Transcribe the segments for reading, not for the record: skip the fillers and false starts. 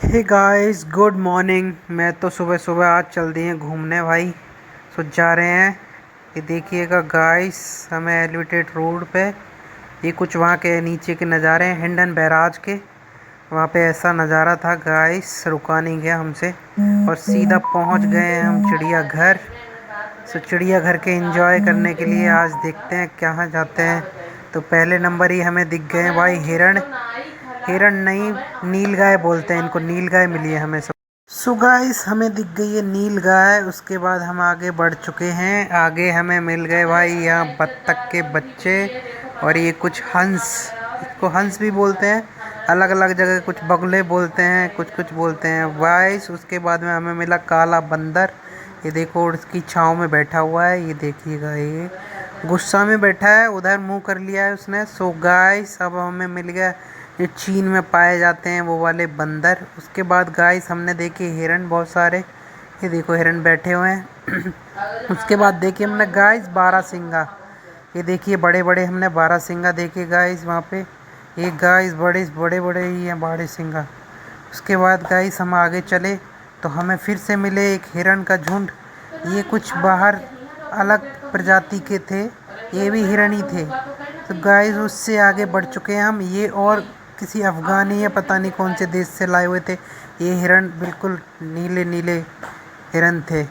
Hey guys, good morning. मैं तो सुबह सुबह आज चल दिए घूमने भाई। सो जा रहे हैं। ये देखिएगा गाइस, हमें एलिवेटेड रोड पे ये कुछ वहाँ के नीचे के नज़ारे हैं हिंडन बैराज के। वहाँ पे ऐसा नज़ारा था गाइस, रुका नहीं गया हमसे और सीधा पहुँच गए हैं हम चिड़ियाघर। सो चिड़ियाघर के एंजॉय करने के लिए आज देखते हैं कहाँ जाते हैं। तो पहले नंबर ही हमें दिख गए हैं भाई हिरण। हिरण नहीं, नीलगाय बोलते हैं इनको। नीलगाय मिली है हमें। सब सो गाइस, हमें दिख गई है नीलगाय। उसके बाद हम आगे बढ़ चुके हैं। आगे हमें मिल गए भाई यहाँ बत्तख के बच्चे और ये कुछ हंस। इसको हंस भी बोलते हैं, अलग अलग जगह कुछ बगुले बोलते हैं, कुछ कुछ बोलते हैं गाइस। उसके बाद में हमें मिला काला बंदर। ये देखो उसकी छाँव में बैठा हुआ है। ये देखिएगा, ये गुस्सा में बैठा है, उधर मुंह कर लिया है उसने। सो गाइस, अब हमें मिल गया ये चीन में पाए जाते हैं वो वाले बंदर। उसके बाद गाइस हमने देखे हिरन बहुत सारे। ये देखो हिरन बैठे हुए हैं। उसके बाद देखिए हमने गाइस बारहसिंगा। ये देखिए बड़े बड़े हमने बारहसिंगा देखे गाइस वहाँ पे। ये गाइस बड़े बड़े बड़े ही हैं बारहसिंगा। उसके बाद गाइस हम आगे चले तो हमें फिर से मिले एक हिरन का झुंड। ये कुछ बाहर अलग प्रजाति के थे, ये भी हिरन ही थे। तो गाइस उससे आगे बढ़ चुके हैं हम। ये और किसी अफ़गानी या पता नहीं कौन से देश से लाए हुए थे। ये हिरन बिल्कुल नीले नीले हिरन थे।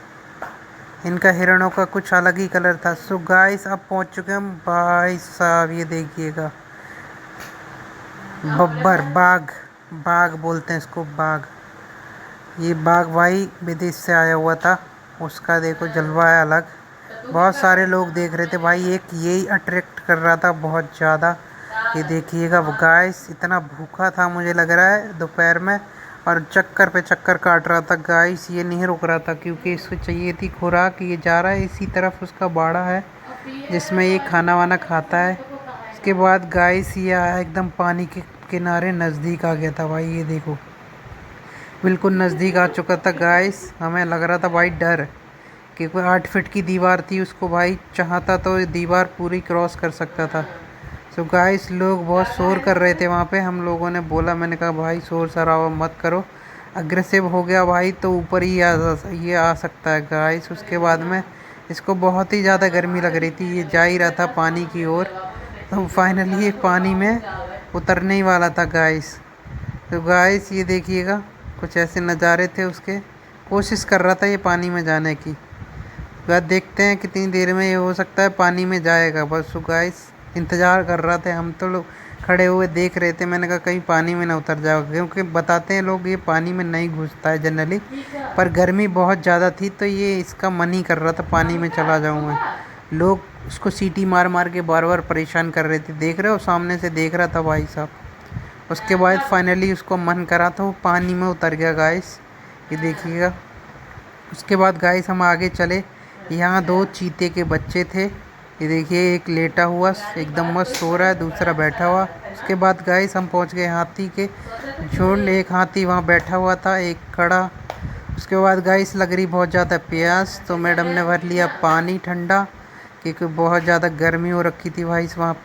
इनका हिरणों का कुछ अलग ही कलर था। सो गाइस अब पहुंच चुके हम भाई साहब। ये देखिएगा बब्बर, बाघ। बाघ बोलते हैं इसको, बाघ। ये बाघ भाई विदेश से आया हुआ था। उसका देखो जलवा है अलग। बहुत सारे लोग देख रहे थे भाई। एक यही अट्रैक्ट कर रहा था बहुत ज़्यादा। ये देखिएगा गाइस, इतना भूखा था मुझे लग रहा है दोपहर में, और चक्कर पे चक्कर काट रहा था गाइस। ये नहीं रुक रहा था क्योंकि इसको चाहिए थी खुराक। ये जा रहा है इसी तरफ, उसका बाड़ा है जिसमें ये खाना वाना खाता है। इसके बाद गाइस ये आया एकदम पानी के किनारे, नज़दीक आ गया था भाई। ये देखो बिल्कुल नज़दीक आ चुका था गाइस। हमें लग रहा था भाई डर, क्योंकि 8 फीट की दीवार थी। उसको भाई चाहता तो दीवार पूरी क्रॉस कर सकता था। तो गाइस लोग बहुत शोर कर रहे थे वहाँ पे। हम लोगों ने बोला, मैंने कहा भाई शोर शराबा मत करो, अग्रेसिव हो गया भाई तो ऊपर ही ये आ सकता है गाइस। उसके बाद में इसको बहुत ही ज़्यादा गर्मी लग रही थी। ये जा ही रहा था पानी की ओर। तो फाइनली ये पानी में उतरने ही वाला था गाइस। तो गाइस ये देखिएगा कुछ ऐसे नज़ारे थे उसके। कोशिश कर रहा था ये पानी में जाने की। वह देखते हैं कितनी देर में ये हो सकता है पानी में जाएगा। बस तो गाइस इंतज़ार कर रहा थे हम। तो लोग खड़े हुए देख रहे थे। मैंने कहा कहीं पानी में ना उतर जाओगे, क्योंकि बताते हैं लोग ये पानी में नहीं घुसता है जनरली, पर गर्मी बहुत ज़्यादा थी तो ये इसका मन ही कर रहा था पानी में चला जाऊँ मैं। लोग उसको सीटी मार मार के बार बार परेशान कर रहे थे। देख रहे हो, सामने से देख रहा था भाई साहब। उसके बाद फाइनली उसको मन करा तो वो पानी में उतर गया गाइस। ये देखिएगा। उसके बाद गाइस हम आगे चले। यहाँ 2 चीते के बच्चे थे। ये देखिए एक लेटा हुआ एकदम मस्त सो रहा है, दूसरा बैठा हुआ। उसके बाद गाइस हम पहुँच गए हाथी के झुंड। एक हाथी वहाँ बैठा हुआ था, एक खड़ा। उसके बाद गाइस लग रही बहुत ज़्यादा प्यास, तो मैडम ने भर लिया पानी ठंडा, क्योंकि बहुत ज़्यादा गर्मी हो रखी थी भाई वहाँ।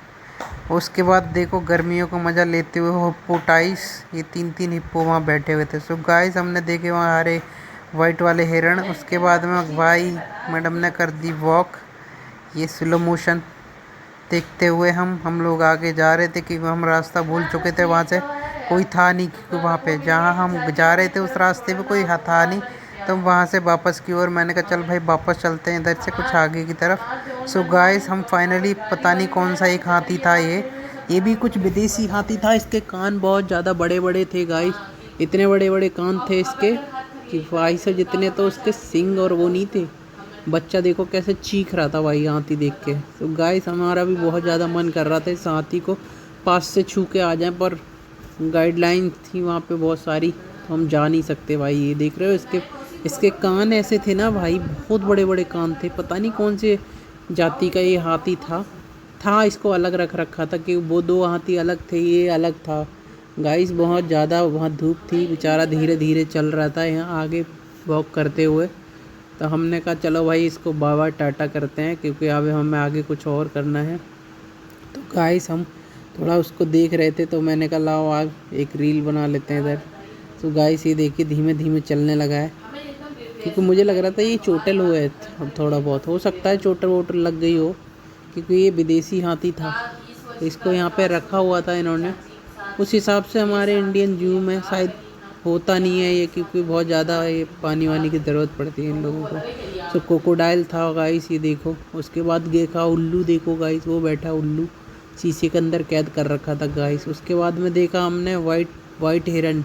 उसके बाद देखो गर्मियों को मज़ा लेते हुए हिप्पोटाइस, ये 3 हिप्पो वहाँ बैठे हुए थे। सो गाइस हमने देखे वहाँ हरे वाइट वाले हिरण। उसके बाद में भाई मैडम ने कर दी वॉक, ये स्लो मोशन देखते हुए हम लोग आगे जा रहे थे, क्योंकि हम रास्ता भूल चुके थे। वहाँ से कोई था नहीं, क्योंकि वहाँ पे जहाँ हम जा रहे थे उस रास्ते पे कोई था नहीं। तो वहाँ से वापस की ओर मैंने कहा चल भाई वापस चलते हैं इधर से कुछ आगे की तरफ। सो गाइस हम फाइनली, पता नहीं कौन सा एक हाथी था ये भी कुछ विदेशी हाथी था। इसके कान बहुत ज़्यादा बड़े बड़े थे गाइस, इतने बड़े बड़े कान थे इसके कि भाई से जितने तो उसके सिंग और वो नहीं थे। बच्चा देखो कैसे चीख रहा था भाई हाथी देख के। तो गाइस हमारा भी बहुत ज़्यादा मन कर रहा था इस हाथी को पास से छू के आ जाए, पर गाइडलाइन थी वहाँ पे बहुत सारी, तो हम जा नहीं सकते भाई। ये देख रहे हो इसके कान ऐसे थे ना भाई, बहुत बड़े बड़े कान थे। पता नहीं कौन से जाति का ये हाथी था इसको अलग रख रखा था कि वो 2 हाथी अलग थे, ये अलग था। गाइस बहुत ज़्यादा वहाँ धूप थी, बेचारा धीरे धीरे चल रहा था यहाँ आगे वॉक करते हुए। तो हमने कहा चलो भाई इसको बाबा टाटा करते हैं, क्योंकि अब हमें आगे कुछ और करना है। तो गाइस हम थोड़ा उसको देख रहे थे, तो मैंने कहा लाओ आज एक रील बना लेते हैं इधर। तो गाइस ये देखिए धीमे धीमे चलने लगा है, क्योंकि मुझे लग रहा था ये चोटिल हुआ है थोड़ा बहुत, हो सकता है चोट वोट लग गई हो, क्योंकि ये विदेशी हाथी था। तो इसको यहाँ पे रखा हुआ था इन्होंने, उस हिसाब से हमारे इंडियन जू में शायद होता नहीं है ये, क्योंकि बहुत ज़्यादा ये पानी वानी की ज़रूरत पड़ती है इन लोगों को। सो क्रोकोडाइल था गाइस ये देखो। उसके बाद देखा उल्लू, देखो गाइस वो बैठा उल्लू, शीशे के अंदर कैद कर रखा था गाइस। उसके बाद में देखा हमने वाइट हिरन,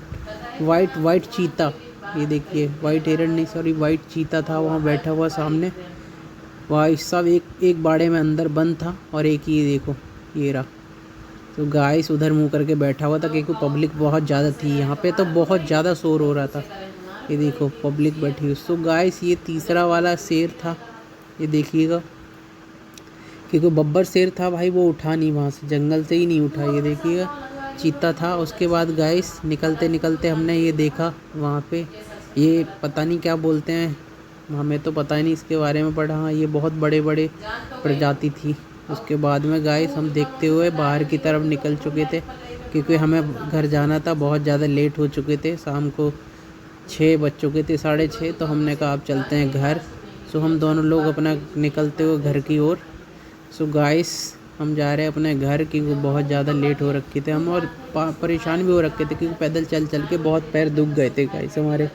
वाइट चीता, ये देखिए वाइट हिरन नहीं सॉरी वाइट चीता था वहाँ बैठा हुआ सामने। भाई सब एक बाड़े में अंदर बंद था, और एक ये देखो ये रहा। तो गाइस उधर मुंह करके बैठा हुआ था, क्योंकि पब्लिक बहुत ज़्यादा थी यहाँ पे, तो बहुत ज़्यादा शोर हो रहा था। ये देखो पब्लिक बैठी हुई। तो गाइस ये तीसरा वाला शेर था, ये देखिएगा, क्योंकि बब्बर शेर था भाई, वो उठा नहीं वहाँ से, जंगल से ही नहीं उठा। ये देखिएगा चीता था। उसके बाद गाइस निकलते निकलते हमने ये देखा वहाँ पे, ये पता नहीं क्या बोलते हैं, हमें तो पता ही नहीं इसके बारे में, पढ़ा हाँ ये बहुत बड़े बड़े प्रजाति थी। उसके बाद में गाइस हम देखते हुए बाहर की तरफ निकल चुके थे, क्योंकि हमें घर जाना था, बहुत ज़्यादा लेट हो चुके थे, शाम को 6 बज चुके थे, 6:30। तो हमने कहा आप चलते हैं घर। सो हम दोनों लोग अपना निकलते हुए घर की ओर। सो गाइस हम जा रहे हैं अपने घर, क्योंकि बहुत ज़्यादा लेट हो रखे थे हम, और परेशान भी हो रखे थे, क्योंकि पैदल चल चल के बहुत पैर दुख गए थे गाइस हमारे।